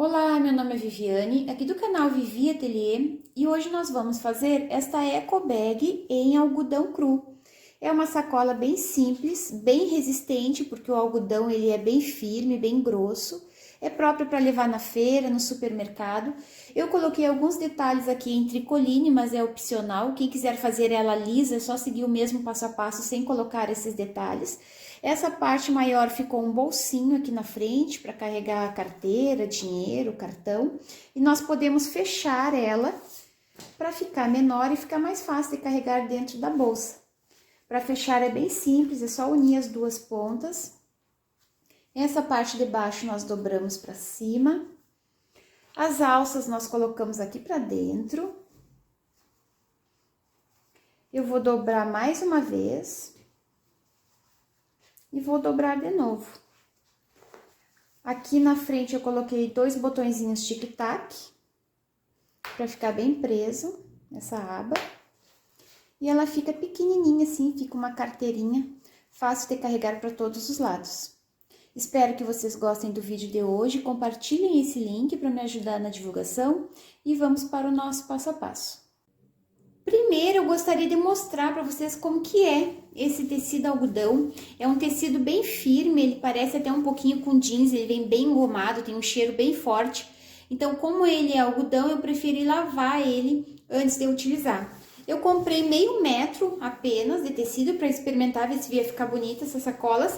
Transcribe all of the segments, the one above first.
Olá, meu nome é Viviane, aqui do canal Vivi Ateliê, e hoje nós vamos fazer esta eco bag em algodão cru. É uma sacola bem simples, bem resistente, porque o algodão ele é bem firme, bem grosso. É próprio para levar na feira, no supermercado. Eu coloquei alguns detalhes aqui em tricoline, mas é opcional. Quem quiser fazer ela lisa, é só seguir o mesmo passo a passo sem colocar esses detalhes. Essa parte maior ficou um bolsinho aqui na frente para carregar a carteira, dinheiro, cartão. E nós podemos fechar ela para ficar menor e ficar mais fácil de carregar dentro da bolsa. Para fechar é bem simples, é só unir as duas pontas. Essa parte de baixo nós dobramos para cima. As alças nós colocamos aqui para dentro. Eu vou dobrar mais uma vez. E vou dobrar de novo. Aqui na frente eu coloquei dois botõezinhos tic-tac, para ficar bem preso nessa aba. E ela fica pequenininha assim, fica uma carteirinha, fácil de carregar para todos os lados. Espero que vocês gostem do vídeo de hoje, compartilhem esse link para me ajudar na divulgação e vamos para o nosso passo a passo. Primeiro, eu gostaria de mostrar para vocês como que é esse tecido algodão. É um tecido bem firme, ele parece até um pouquinho com jeans, ele vem bem engomado, tem um cheiro bem forte. Então, como ele é algodão, eu preferi lavar ele antes de utilizar. Eu comprei meio metro apenas de tecido para experimentar, ver se ia ficar bonita essas sacolas.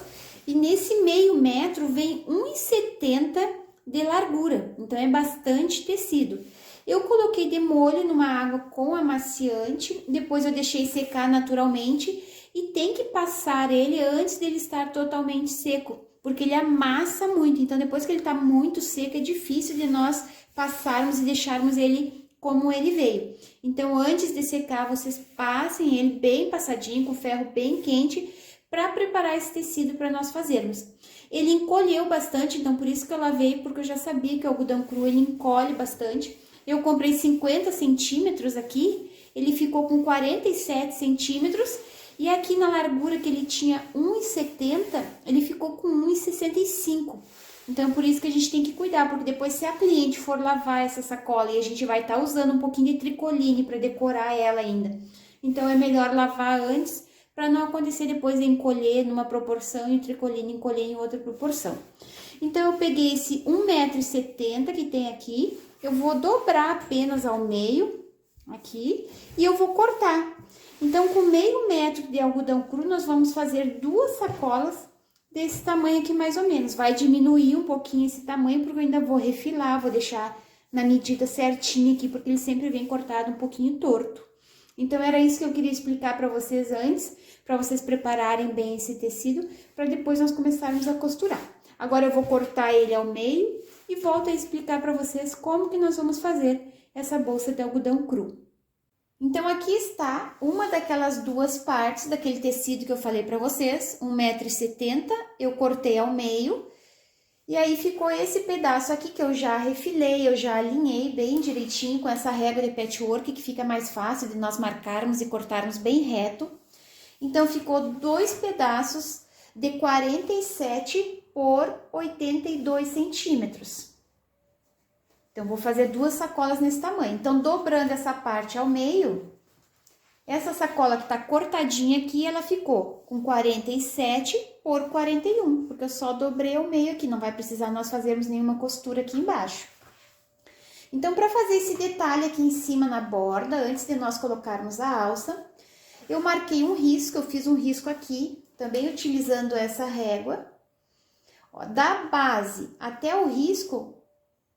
E nesse meio metro vem 1,70 de largura, então é bastante tecido. Eu coloquei de molho numa água com amaciante, depois eu deixei secar naturalmente e tem que passar ele antes dele estar totalmente seco, porque ele amassa muito, então depois que ele está muito seco é difícil de nós passarmos e deixarmos ele como ele veio. Então antes de secar vocês passem ele bem passadinho, com ferro bem quente, para preparar esse tecido para nós fazermos. Ele encolheu bastante, então por isso que eu lavei, porque eu já sabia que o algodão cru ele encolhe bastante. Eu comprei 50 centímetros aqui, ele ficou com 47 centímetros, e aqui na largura que ele tinha 1,70, ele ficou com 1,65. Então, por isso que a gente tem que cuidar, porque depois se a cliente for lavar essa sacola e a gente vai estar usando um pouquinho de tricoline para decorar ela ainda. Então, é melhor lavar antes, para não acontecer depois de encolher numa proporção e o tricoline encolher em outra proporção. Então, eu peguei esse 1,70 m que tem aqui, eu vou dobrar apenas ao meio, aqui, e eu vou cortar. Então, com meio metro de algodão cru, nós vamos fazer duas sacolas desse tamanho aqui, mais ou menos. Vai diminuir um pouquinho esse tamanho, porque eu ainda vou refilar, vou deixar na medida certinha aqui, porque ele sempre vem cortado um pouquinho torto. Então, era isso que eu queria explicar para vocês antes, para vocês prepararem bem esse tecido, para depois nós começarmos a costurar. Agora, eu vou cortar ele ao meio e volto a explicar para vocês como que nós vamos fazer essa bolsa de algodão cru. Então, aqui está uma daquelas duas partes daquele tecido que eu falei para vocês, 1,70 m, eu cortei ao meio. E aí, ficou esse pedaço aqui que eu já refilei, eu já alinhei bem direitinho com essa régua de patchwork, que fica mais fácil de nós marcarmos e cortarmos bem reto. Então, ficou dois pedaços de 47 por 82 centímetros. Então, vou fazer duas sacolas nesse tamanho. Então, dobrando essa parte ao meio, essa sacola que tá cortadinha aqui, ela ficou com 47 por 41, porque eu só dobrei ao meio aqui, não vai precisar nós fazermos nenhuma costura aqui embaixo. Então, para fazer esse detalhe aqui em cima na borda, antes de nós colocarmos a alça, eu marquei um risco, eu fiz um risco aqui, também utilizando essa régua. Ó, da base até o risco,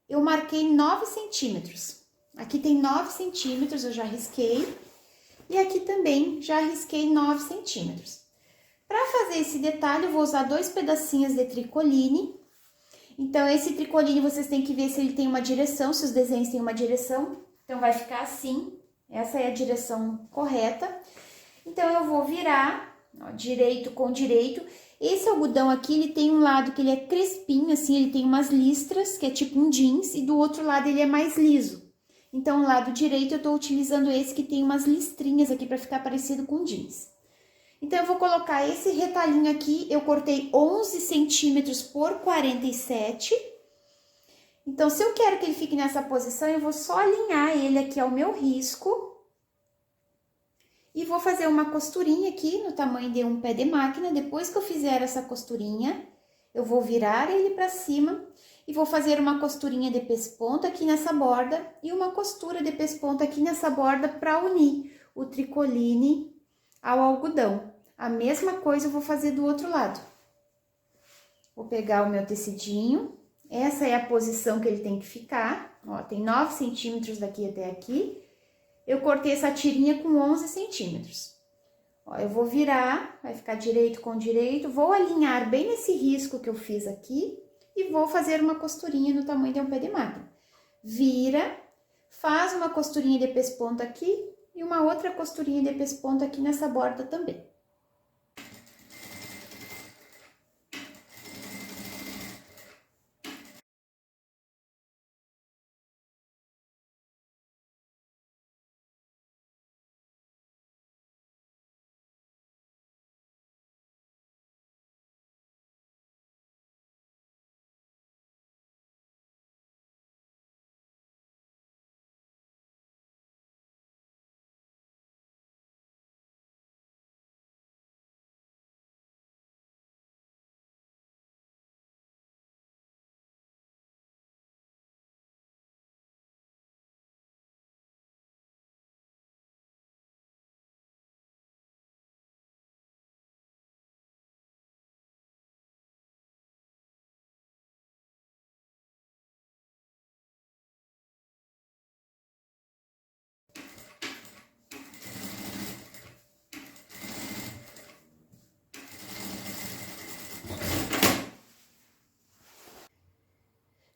eu marquei 9 centímetros. Aqui tem 9 centímetros, eu já risquei. E aqui também já risquei 9 centímetros. Para fazer esse detalhe, eu vou usar dois pedacinhos de tricoline. Então, esse tricoline vocês têm que ver se ele tem uma direção, se os desenhos têm uma direção. Então, vai ficar assim. Essa é a direção correta. Então, eu vou virar, ó, direito com direito. Esse algodão aqui, ele tem um lado que ele é crespinho, assim, ele tem umas listras, que é tipo um jeans, e do outro lado ele é mais liso. Então, o lado direito eu tô utilizando esse que tem umas listrinhas aqui para ficar parecido com jeans. Então, eu vou colocar esse retalhinho aqui, eu cortei 11 centímetros por 47. Então, se eu quero que ele fique nessa posição, eu vou só alinhar ele aqui ao meu risco. E vou fazer uma costurinha aqui no tamanho de um pé de máquina. Depois que eu fizer essa costurinha, eu vou virar ele para cima e vou fazer uma costurinha de pesponta aqui nessa borda e uma costura de pesponta aqui nessa borda para unir o tricoline ao algodão. A mesma coisa eu vou fazer do outro lado. Vou pegar o meu tecidinho, essa é a posição que ele tem que ficar, ó, tem 9 centímetros daqui até aqui. Eu cortei essa tirinha com 11 centímetros. Ó, eu vou virar, vai ficar direito com direito, vou alinhar bem nesse risco que eu fiz aqui e vou fazer uma costurinha no tamanho de um pé de máquina. Vira, faz uma costurinha de pesponta aqui e uma outra costurinha de pesponta aqui nessa borda também.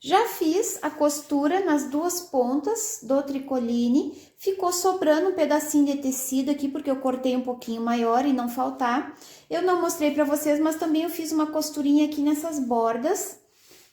Já fiz a costura nas duas pontas do tricoline, ficou sobrando um pedacinho de tecido aqui, porque eu cortei um pouquinho maior e não faltar. Eu não mostrei pra vocês, mas também eu fiz uma costurinha aqui nessas bordas,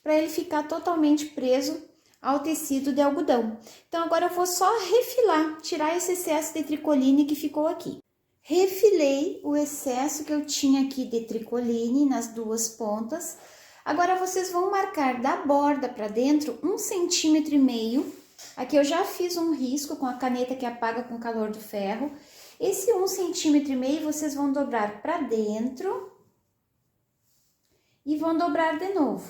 pra ele ficar totalmente preso ao tecido de algodão. Então, agora eu vou só refilar, tirar esse excesso de tricoline que ficou aqui. Refilei o excesso que eu tinha aqui de tricoline nas duas pontas. Agora, vocês vão marcar da borda para dentro 1,5 centímetro. Aqui eu já fiz um risco com a caneta que apaga com o calor do ferro. Esse 1,5 centímetro vocês vão dobrar para dentro e vão dobrar de novo,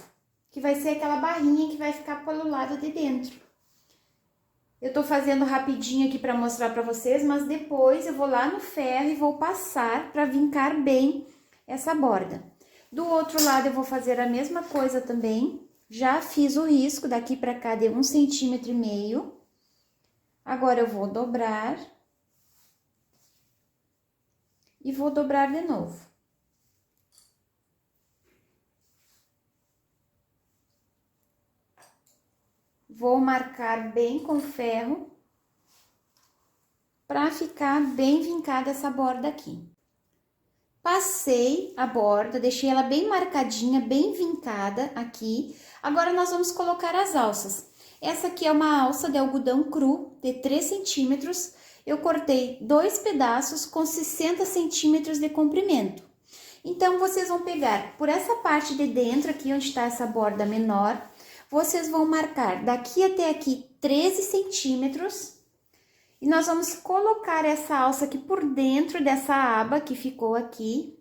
que vai ser aquela barrinha que vai ficar pelo lado de dentro. Eu tô fazendo rapidinho aqui para mostrar para vocês, mas depois eu vou lá no ferro e vou passar para vincar bem essa borda. Do outro lado, eu vou fazer a mesma coisa também. Já fiz o risco daqui para cá de 1,5 centímetro. Agora, eu vou dobrar. E vou dobrar de novo. Vou marcar bem com ferro. Para ficar bem vincada essa borda aqui. Passei a borda, deixei ela bem marcadinha, bem vincada aqui. Agora, nós vamos colocar as alças. Essa aqui é uma alça de algodão cru de 3 centímetros. Eu cortei 2 pedaços com 60 centímetros de comprimento. Então, vocês vão pegar por essa parte de dentro, aqui onde está essa borda menor, vocês vão marcar daqui até aqui 13 centímetros. E nós vamos colocar essa alça aqui por dentro dessa aba que ficou aqui.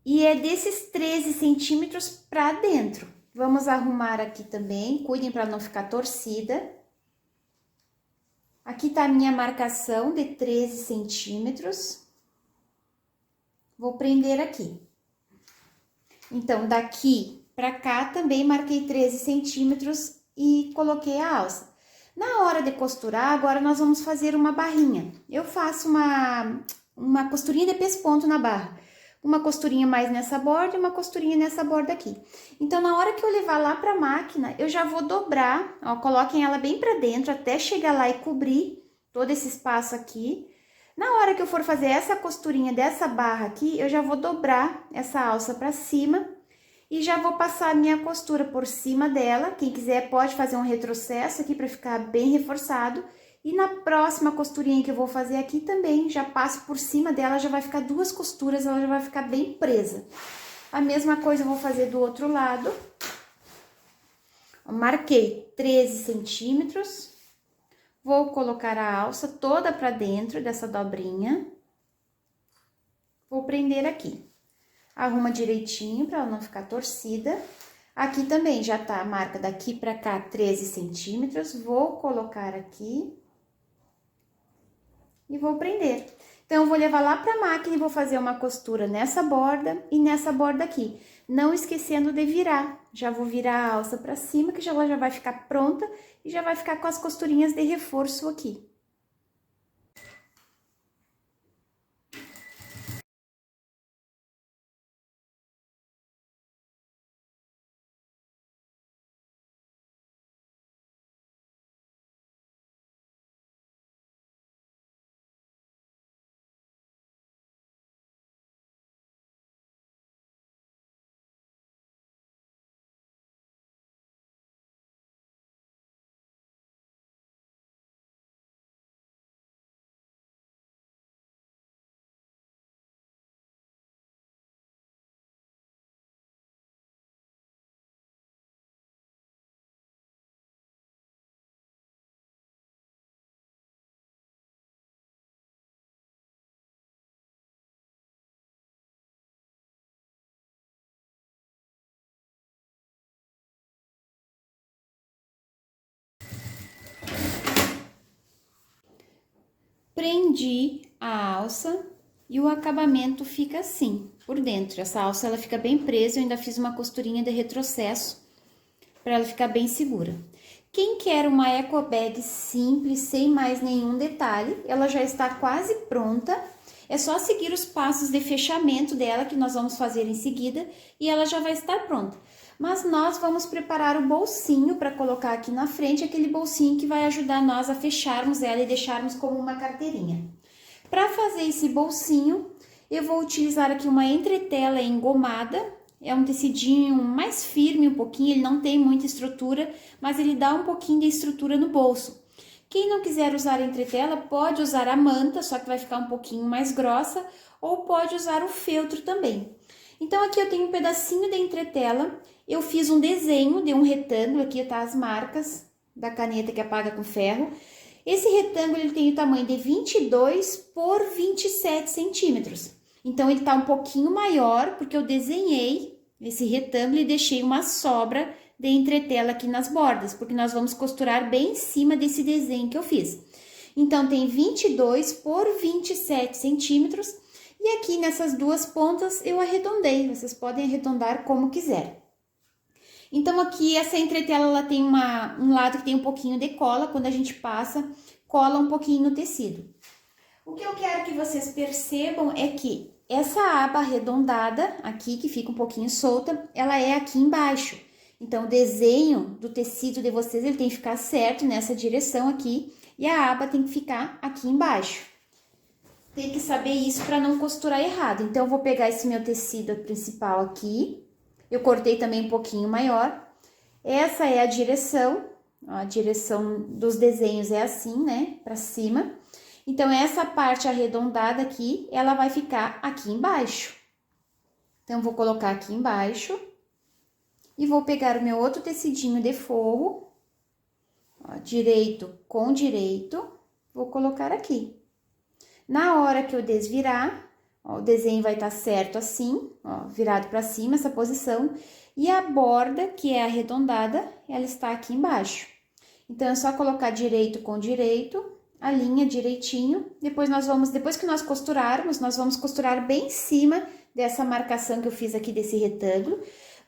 E é desses 13 centímetros pra dentro. Vamos arrumar aqui também, cuidem para não ficar torcida. Aqui tá a minha marcação de 13 centímetros. Vou prender aqui. Então, daqui pra cá também marquei 13 centímetros e coloquei a alça. Na hora de costurar, agora nós vamos fazer uma barrinha. Eu faço uma costurinha de pesponto na barra. Uma costurinha mais nessa borda e uma costurinha nessa borda aqui. Então, na hora que eu levar lá pra máquina, eu já vou dobrar, ó, coloquem ela bem pra dentro até chegar lá e cobrir todo esse espaço aqui. Na hora que eu for fazer essa costurinha dessa barra aqui, eu já vou dobrar essa alça pra cima. E já vou passar a minha costura por cima dela. Quem quiser pode fazer um retrocesso aqui para ficar bem reforçado. E na próxima costurinha que eu vou fazer aqui também, já passo por cima dela, já vai ficar 2 costuras, ela já vai ficar bem presa. A mesma coisa eu vou fazer do outro lado. marquei 13 centímetros, vou colocar a alça toda pra dentro dessa dobrinha, vou prender aqui. Arruma direitinho pra ela não ficar torcida. Aqui também já tá a marca daqui pra cá 13 centímetros, vou colocar aqui e vou prender. Então, eu vou levar lá pra máquina e vou fazer uma costura nessa borda e nessa borda aqui. Não esquecendo de virar. Já vou virar a alça pra cima, que ela já vai ficar pronta e já vai ficar com as costurinhas de reforço aqui. Prendi a alça e o acabamento fica assim, por dentro. Essa alça, ela fica bem presa, eu ainda fiz uma costurinha de retrocesso para ela ficar bem segura. Quem quer uma eco bag simples, sem mais nenhum detalhe, ela já está quase pronta. É só seguir os passos de fechamento dela, que nós vamos fazer em seguida, e ela já vai estar pronta. Mas nós vamos preparar o bolsinho para colocar aqui na frente, aquele bolsinho que vai ajudar nós a fecharmos ela e deixarmos como uma carteirinha. Para fazer esse bolsinho, eu vou utilizar aqui uma entretela engomada. É um tecidinho mais firme um pouquinho, ele não tem muita estrutura, mas ele dá um pouquinho de estrutura no bolso. Quem não quiser usar a entretela, pode usar a manta, só que vai ficar um pouquinho mais grossa, ou pode usar o feltro também. Então, aqui eu tenho um pedacinho de entretela, eu fiz um desenho de um retângulo, aqui tá as marcas da caneta que apaga com ferro. Esse retângulo, ele tem o tamanho de 22 por 27 centímetros. Então, ele tá um pouquinho maior, porque eu desenhei esse retângulo e deixei uma sobra de entretela aqui nas bordas, porque nós vamos costurar bem em cima desse desenho que eu fiz. Então, tem 22 por 27 centímetros, e aqui nessas duas pontas eu arredondei, vocês podem arredondar como quiser. Então, aqui essa entretela, ela tem um lado que tem um pouquinho de cola, quando a gente passa, cola um pouquinho no tecido. O que eu quero que vocês percebam é que essa aba arredondada aqui, que fica um pouquinho solta, ela é aqui embaixo. Então, o desenho do tecido de vocês, ele tem que ficar certo nessa direção aqui, e a aba tem que ficar aqui embaixo. Tem que saber isso para não costurar errado. Então, eu vou pegar esse meu tecido principal aqui, eu cortei também um pouquinho maior. Essa é a direção dos desenhos é assim, né, para cima. Então, essa parte arredondada aqui, ela vai ficar aqui embaixo. Então, vou colocar aqui embaixo e vou pegar o meu outro tecidinho de forro, ó, direito com direito, vou colocar aqui. Na hora que eu desvirar, ó, o desenho vai estar certo assim, ó, virado para cima, essa posição, e a borda, que é arredondada, ela está aqui embaixo. Então, é só colocar direito com direito, a linha direitinho, depois que nós costurarmos, nós vamos costurar bem em cima dessa marcação que eu fiz aqui desse retângulo.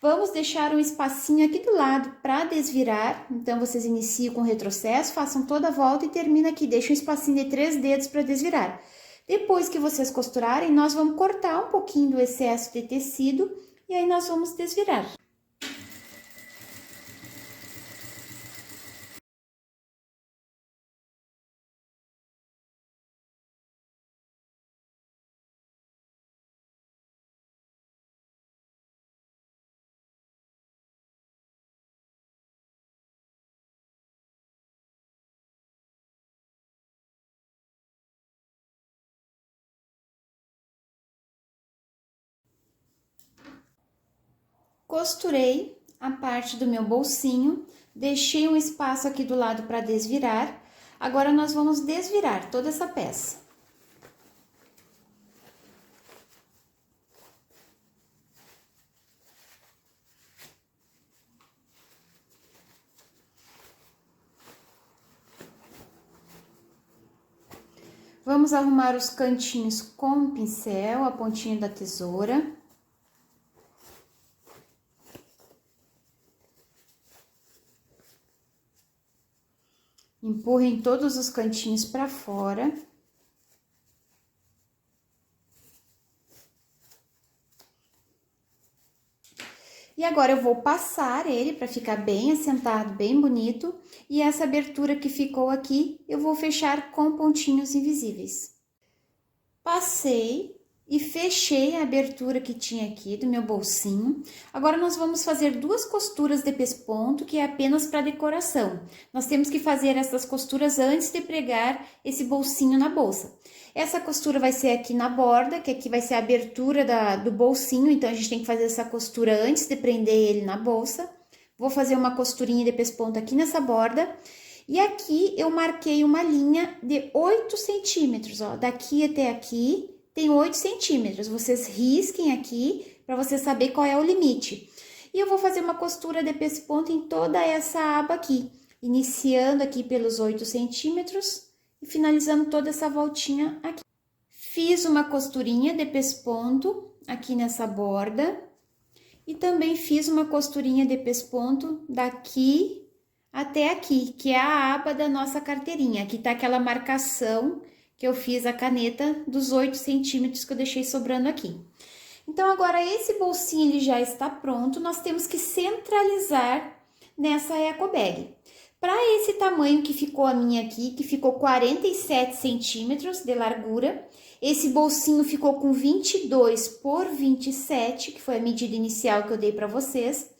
Vamos deixar um espacinho aqui do lado para desvirar, então vocês iniciam com o retrocesso, façam toda a volta e termina aqui, deixa um espacinho de 3 dedos para desvirar. Depois que vocês costurarem, nós vamos cortar um pouquinho do excesso de tecido e aí nós vamos desvirar. Costurei a parte do meu bolsinho, deixei um espaço aqui do lado para desvirar. Agora, nós vamos desvirar toda essa peça. Vamos arrumar os cantinhos com o pincel, a pontinha da tesoura. Empurrem todos os cantinhos para fora. E agora, eu vou passar ele para ficar bem assentado, bem bonito. E essa abertura que ficou aqui, eu vou fechar com pontinhos invisíveis. Passei e fechei a abertura que tinha aqui do meu bolsinho. Agora, nós vamos fazer 2 costuras de pesponto, que é apenas para decoração. Nós temos que fazer essas costuras antes de pregar esse bolsinho na bolsa. Essa costura vai ser aqui na borda, que aqui vai ser a abertura do bolsinho, então a gente tem que fazer essa costura antes de prender ele na bolsa. Vou fazer uma costurinha de pesponto aqui nessa borda. E aqui eu marquei uma linha de 8 centímetros, ó, daqui até aqui tem 8 centímetros. Vocês risquem aqui para você saber qual é o limite. E eu vou fazer uma costura de pesponto em toda essa aba aqui, iniciando aqui pelos 8 centímetros e finalizando toda essa voltinha aqui. Fiz uma costurinha de pesponto aqui nessa borda e também fiz uma costurinha de pesponto daqui até aqui, que é a aba da nossa carteirinha. Aqui tá aquela marcação que eu fiz a caneta dos 8 centímetros que eu deixei sobrando aqui. Então, agora, esse bolsinho ele já está pronto, nós temos que centralizar nessa eco bag. Para esse tamanho que ficou a minha aqui, que ficou 47 centímetros de largura, esse bolsinho ficou com 22 por 27, que foi a medida inicial que eu dei para vocês.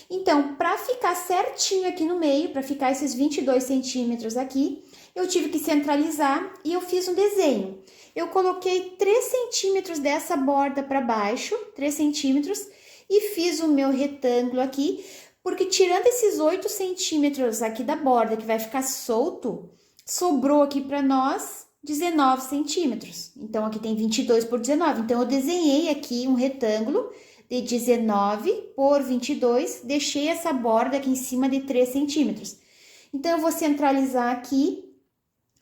Então, para ficar certinho aqui no meio, para ficar esses 22 centímetros aqui, eu tive que centralizar e eu fiz um desenho. Eu coloquei 3 centímetros dessa borda para baixo, 3 centímetros, e fiz o meu retângulo aqui, porque tirando esses 8 centímetros aqui da borda, que vai ficar solto, sobrou aqui para nós 19 centímetros. Então, aqui tem 22 por 19. Então, eu desenhei aqui um retângulo de 19 por 22, deixei essa borda aqui em cima de 3 centímetros. Então, eu vou centralizar aqui.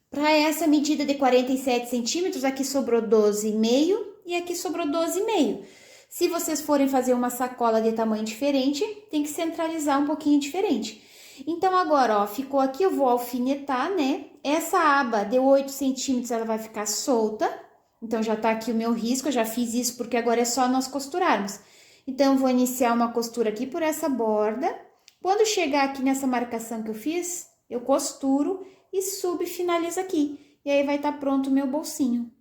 Para essa medida de 47 centímetros, aqui sobrou 12,5 e aqui sobrou 12,5. Se vocês forem fazer uma sacola de tamanho diferente, tem que centralizar um pouquinho diferente. Então, agora, ó, ficou aqui, eu vou alfinetar, né? Essa aba de 8 centímetros, ela vai ficar solta. Então, já tá aqui o meu risco, eu já fiz isso porque agora é só nós costurarmos. Então, eu vou iniciar uma costura aqui por essa borda. Quando chegar aqui nessa marcação que eu fiz, eu costuro e subo e finalizo aqui. E aí, vai estar pronto o meu bolsinho.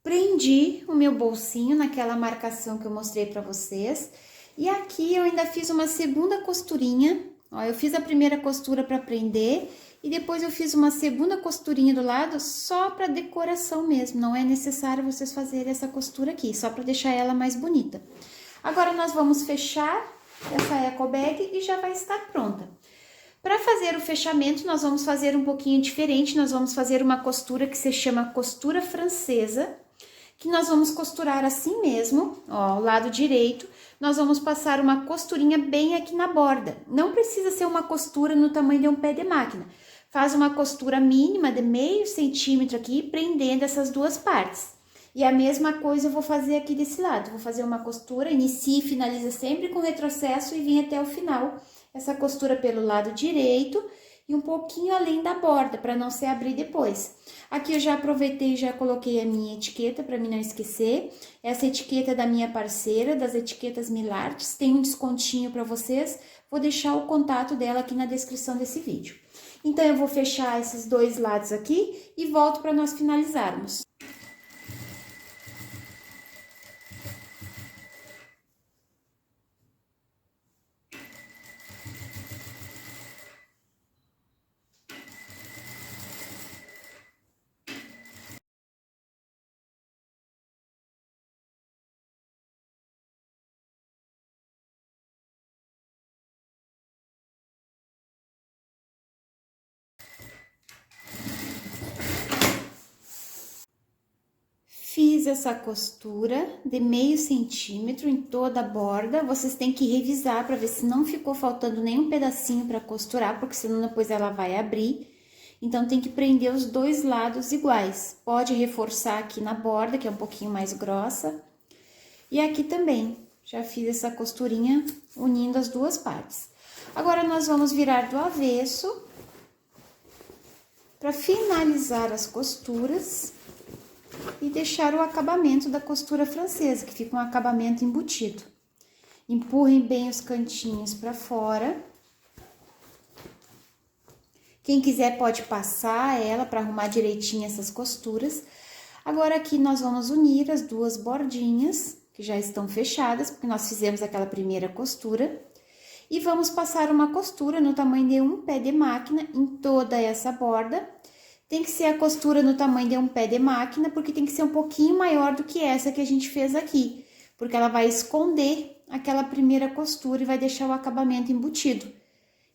Prendi o meu bolsinho naquela marcação que eu mostrei pra vocês. E aqui eu ainda fiz uma segunda costurinha. Ó, eu fiz a primeira costura pra prender e depois eu fiz uma segunda costurinha do lado só pra decoração mesmo. Não é necessário vocês fazerem essa costura aqui, só pra deixar ela mais bonita. Agora, nós vamos fechar essa eco bag e já vai estar pronta. Para fazer o fechamento, nós vamos fazer um pouquinho diferente. Nós vamos fazer uma costura que se chama costura francesa, que nós vamos costurar assim mesmo, ó, ao lado direito, nós vamos passar uma costurinha bem aqui na borda. Não precisa ser uma costura no tamanho de um pé de máquina. Faz uma costura mínima de meio centímetro aqui, prendendo essas duas partes. E a mesma coisa eu vou fazer aqui desse lado. Vou fazer uma costura, inicia e finaliza sempre com retrocesso e vem até o final. Essa costura pelo lado direito e um pouquinho além da borda, para não se abrir depois. Aqui eu já aproveitei e já coloquei a minha etiqueta, para mim não esquecer. Essa etiqueta é da minha parceira, das etiquetas Milartes, tem um descontinho para vocês. Vou deixar o contato dela aqui na descrição desse vídeo. Então, eu vou fechar esses dois lados aqui e volto para nós finalizarmos. Fiz essa costura de meio centímetro em toda a borda. Vocês têm que revisar para ver se não ficou faltando nenhum pedacinho para costurar, porque senão depois ela vai abrir. Então, tem que prender os dois lados iguais. Pode reforçar aqui na borda, que é um pouquinho mais grossa. E aqui também, já fiz essa costurinha unindo as duas partes. Agora, nós vamos virar do avesso para finalizar as costuras e deixar o acabamento da costura francesa, que fica um acabamento embutido. Empurrem bem os cantinhos para fora. Quem quiser pode passar ela para arrumar direitinho essas costuras. Agora, aqui nós vamos unir as duas bordinhas, que já estão fechadas, porque nós fizemos aquela primeira costura. E vamos passar uma costura no tamanho de um pé de máquina em toda essa borda. Tem que ser a costura no tamanho de um pé de máquina, porque tem que ser um pouquinho maior do que essa que a gente fez aqui. Porque ela vai esconder aquela primeira costura e vai deixar o acabamento embutido.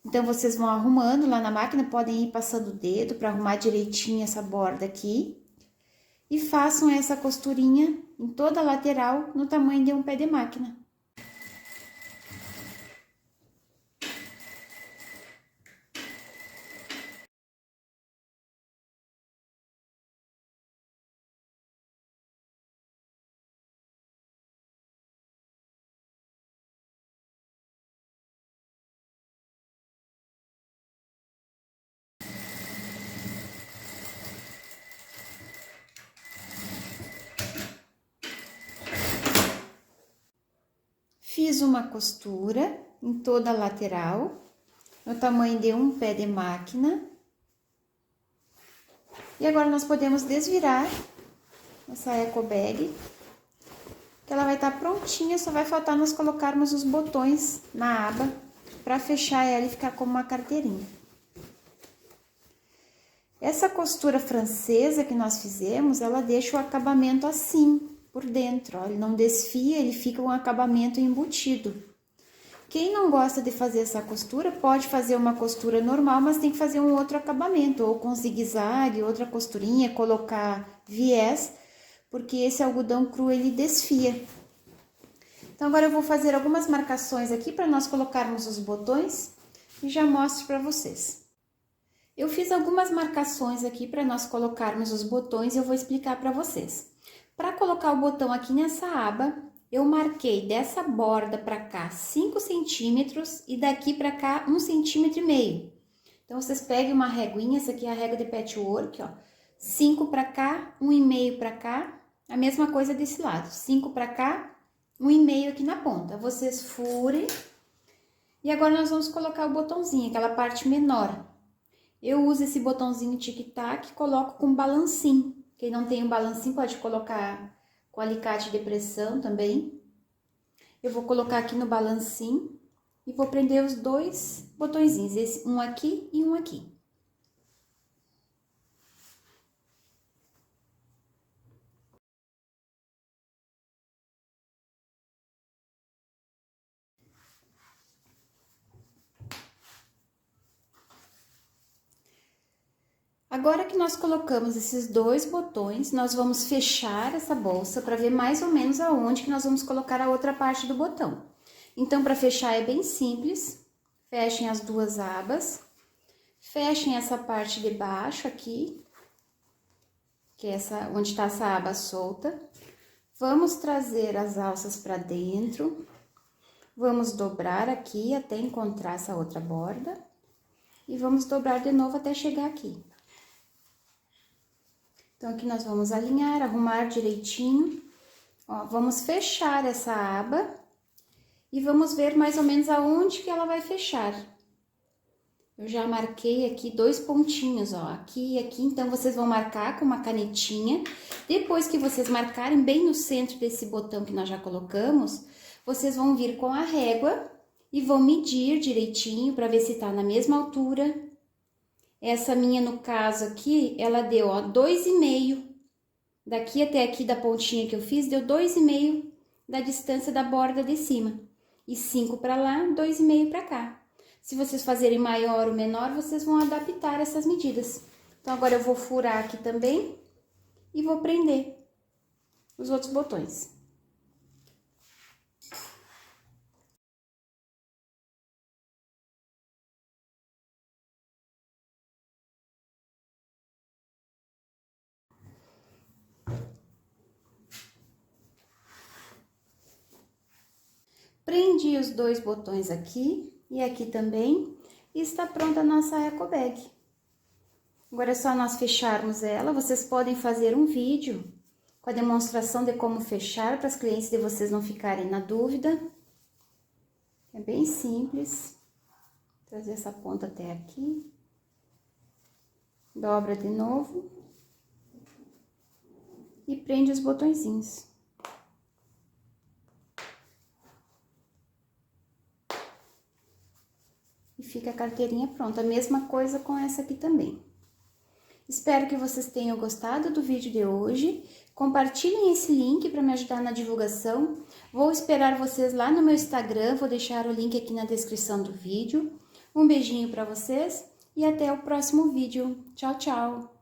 Então, vocês vão arrumando lá na máquina, podem ir passando o dedo para arrumar direitinho essa borda aqui. E façam essa costurinha em toda a lateral no tamanho de um pé de máquina. Fiz uma costura em toda a lateral, no tamanho de um pé de máquina. E agora, nós podemos desvirar essa eco bag, que ela vai estar prontinha, só vai faltar nós colocarmos os botões na aba, para fechar ela e ficar como uma carteirinha. Essa costura francesa que nós fizemos, ela deixa o acabamento assim, por dentro, ó, ele não desfia, ele fica um acabamento embutido. Quem não gosta de fazer essa costura, pode fazer uma costura normal, mas tem que fazer um outro acabamento, ou com zigue-zague, outra costurinha, colocar viés, porque esse algodão cru, ele desfia. Então, agora eu vou fazer algumas marcações aqui para nós colocarmos os botões e já mostro para vocês. Eu fiz algumas marcações aqui para nós colocarmos os botões e eu vou explicar para vocês. Para colocar o botão aqui nessa aba, eu marquei dessa borda para cá 5 centímetros e daqui para cá 1,5 cm. Então, vocês peguem uma reguinha, essa aqui é a régua de patchwork, ó. 5 para cá, 1,5 para cá, a mesma coisa desse lado. 5 para cá, 1,5 aqui na ponta. Vocês furem. E agora, nós vamos colocar o botãozinho, aquela parte menor. Eu uso esse botãozinho tic-tac e coloco com balancim. Quem não tem um balancim pode colocar com alicate de pressão também. Eu vou colocar aqui no balancim e vou prender os dois botõezinhos, esse, um aqui e um aqui. Agora que nós colocamos esses dois botões, nós vamos fechar essa bolsa para ver mais ou menos aonde que nós vamos colocar a outra parte do botão. Então, para fechar é bem simples, fechem as duas abas, fechem essa parte de baixo aqui, que é essa, onde tá essa aba solta. Vamos trazer as alças para dentro, vamos dobrar aqui até encontrar essa outra borda. E vamos dobrar de novo até chegar aqui. Então, aqui nós vamos alinhar, arrumar direitinho. Ó, vamos fechar essa aba e vamos ver mais ou menos aonde que ela vai fechar. Eu já marquei aqui 2 pontinhos, ó, aqui e aqui, então vocês vão marcar com uma canetinha. Depois que vocês marcarem bem no centro desse botão que nós já colocamos, vocês vão vir com a régua e vão medir direitinho para ver se tá na mesma altura. Essa minha, no caso aqui, ela deu, ó, 2,5. Daqui até aqui da pontinha que eu fiz, deu 2,5 da distância da borda de cima. E 5 para lá, 2,5 para cá. Se vocês fazerem maior ou menor, vocês vão adaptar essas medidas. Então, agora eu vou furar aqui também e vou prender os outros botões. Prendi os 2 botões aqui e aqui também, e está pronta a nossa eco bag. Agora é só nós fecharmos ela. Vocês podem fazer um vídeo com a demonstração de como fechar, para as clientes de vocês não ficarem na dúvida. É bem simples. Trazer essa ponta até aqui. Dobra de novo. E prende os botõezinhos. E fica a carteirinha pronta. A mesma coisa com essa aqui também. Espero que vocês tenham gostado do vídeo de hoje. Compartilhem esse link para me ajudar na divulgação. Vou esperar vocês lá no meu Instagram, vou deixar o link aqui na descrição do vídeo. Um beijinho para vocês e até o próximo vídeo. Tchau, tchau!